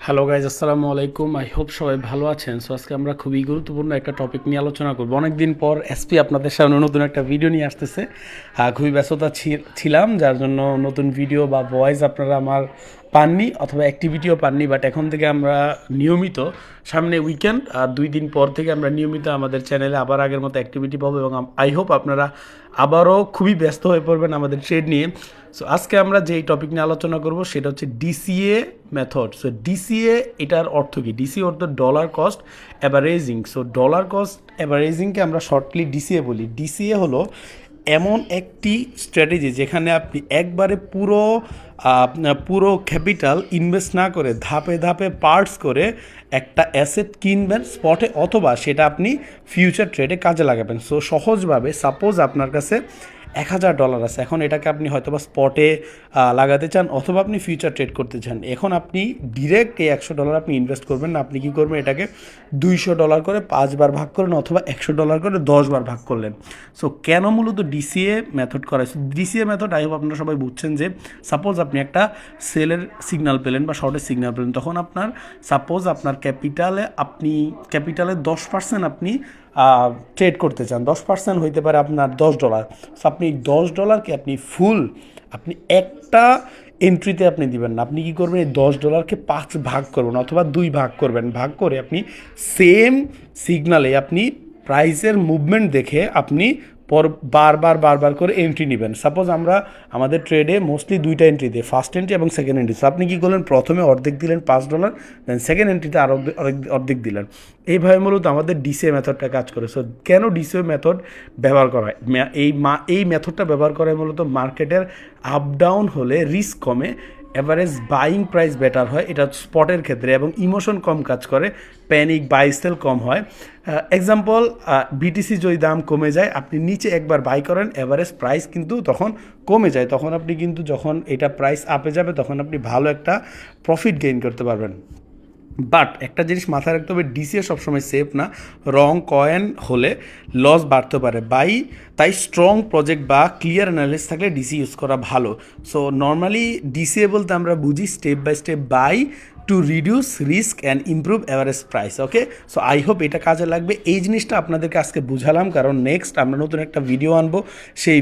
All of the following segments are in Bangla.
হ্যালো গাইজ, আসসালামু আলাইকুম। আই হোপ সবাই ভালো আছেন। সো আজকে আমরা খুবই গুরুত্বপূর্ণ একটা টপিক নিয়ে আলোচনা করবো। অনেকদিন পর এসপি আপনাদের সামনে নতুন একটা ভিডিও নিয়ে আসতেছে। খুবই ব্যস্ততা ছিলাম, যার জন্য নতুন ভিডিও বা ভয়েস আপনারা আমার পাননি অথবা অ্যাক্টিভিটিও পাননি। বাট এখন থেকে আমরা নিয়মিত, সামনে উইকেন্ড আর 2 দিন পর থেকে আমরা নিয়মিত আমাদের চ্যানেলে আবার আগের মতো অ্যাক্টিভিটি পাবো এবং আই হোপ আপনারা আবারও খুবই ব্যস্ত হয়ে পড়বেন আমাদের ট্রেড নিয়ে। সো আজকে আমরা যেই টপিক নিয়ে আলোচনা করব সেটা হচ্ছে ডিসিএ মেথড। সো ডিসিএ, এটার অর্থ কি? ডিসিএ অর্থ dollar cost averaging. So dollar cost অ্যাভারেজিংকে আমরা শর্টলি ডিসিএ বলি। ডিসিএ হলো এমন একটি স্ট্র্যাটেজি যেখানে আপনি একবারে পুরো ক্যাপিটাল ইনভেস্ট না করে ধাপে ধাপে পার্টস করে একটা অ্যাসেট কিনবেন স্পটে, অথবা সেটা আপনি ফিউচার ট্রেডে কাজে লাগাবেন। সো সহজভাবে, সাপোজ আপনার কাছে $1000 আছে, এখন এটাকে আপনি হয়তোবা স্পটে লাগাতে চান অথবা আপনি ফিউচার ট্রেড করতে চান। এখন আপনি ডিরেক্ট এই $100 আপনি ইনভেস্ট করবেন না, আপনি কী করবেন, এটাকে $200 করে 5 বার ভাগ করেন অথবা $100 করে 10 বার ভাগ করলেন। সো কেন মূলত ডিসিএ মেথড করা হয়েছে? ডিসিএ মেথড আই হোপ আপনারা সবাই বুঝছেন যে সাপোজ আপনি একটা সেলের সিগন্যাল পেলেন বা শর্টের সিগন্যাল পেলেন, তখন সাপোজ আপনার ক্যাপিটালের 10% আপনি ট্রেড করতে চান। 10% হইতে পারে আপনার $10। সো আপনি $10কে আপনি একটা এন্ট্রিতে আপনি দিবেন না, আপনি কী করবেন, এই $10কে 5 ভাগ করবেন অথবা 2 ভাগ করবেন। ভাগ করে আপনি সেম সিগনালে আপনি প্রাইসের মুভমেন্ট দেখে আপনি বারবার করে এন্ট্রি নেবেন। সাপোজ আমাদের ট্রেডে মোস্টলি 2টা এন্ট্রি দিই, ফার্স্ট এন্ট্রি এবং সেকেন্ড এন্ট্রি। সো আপনি কী করলেন, প্রথমে অর্ধেক দিলেন $5, দেন সেকেন্ড এন্ট্রিতে আরও অর্ধেক দিলেন। এইভাবে মূলত আমাদের ডিসিএ মেথডটা কাজ করে। সো কেন ডিসিএ মেথড ব্যবহার করা হয়? এই মেথডটা ব্যবহার করা হয় মূলত মার্কেটের আপ ডাউন হলে রিস্ক কমে, এভারেজ বাইং প্রাইস বেটার হয় এটা স্পটের ক্ষেত্রে, এবং ইমোশন কম কাজ করে, প্যানিক বাই সেল কম হয়। এক্সাম্পল, বিটিসি যদি দাম কমে যায়, আপনি নিচে একবার বাই করেন, এভারেজ প্রাইস কিন্তু তখন কমে যায়, তখন আপনি কিন্তু যখন এটা প্রাইস আপে যাবে তখন আপনি ভালো একটা প্রফিট গেইন করতে পারবেন। বাট একটা জিনিস মাথায় রাখতে হবে, ডিসিএ সবসময় সেফ না। রং কয়েন হলে লস বাড়তে পারে, তাই স্ট্রং প্রজেক্ট বা ক্লিয়ার অ্যানালিসিস থাকলে ডিসি ইউজ করা ভালো। সো নর্মালি ডিসিএ বলতে আমরা বুঝি step by step by to reduce risk and improve average price. Okay, so I hope এটা কাজে লাগবে। এই জিনিসটা আপনাদেরকে আজকে বুঝালাম, কারণ নেক্সট আমরা নতুন একটা ভিডিও আনবো, সেই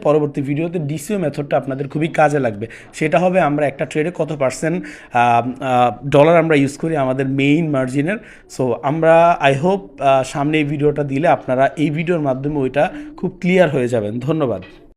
পরবর্তী ভিডিওতে ডিসিও মেথডটা আপনাদের খুবই কাজে লাগবে। সেটা হবে আমরা একটা ট্রেডে কত পার্সেন্ট ডলার আমরা ইউজ করি আমাদের মেইন মার্জিনের। সো আমরা আই হোপ সামনে এই ভিডিওটা দিলে আপনারা এই ভিডিওর মাধ্যমে ওইটা খুব ক্লিয়ার হয়ে যাবেন। ধন্যবাদ।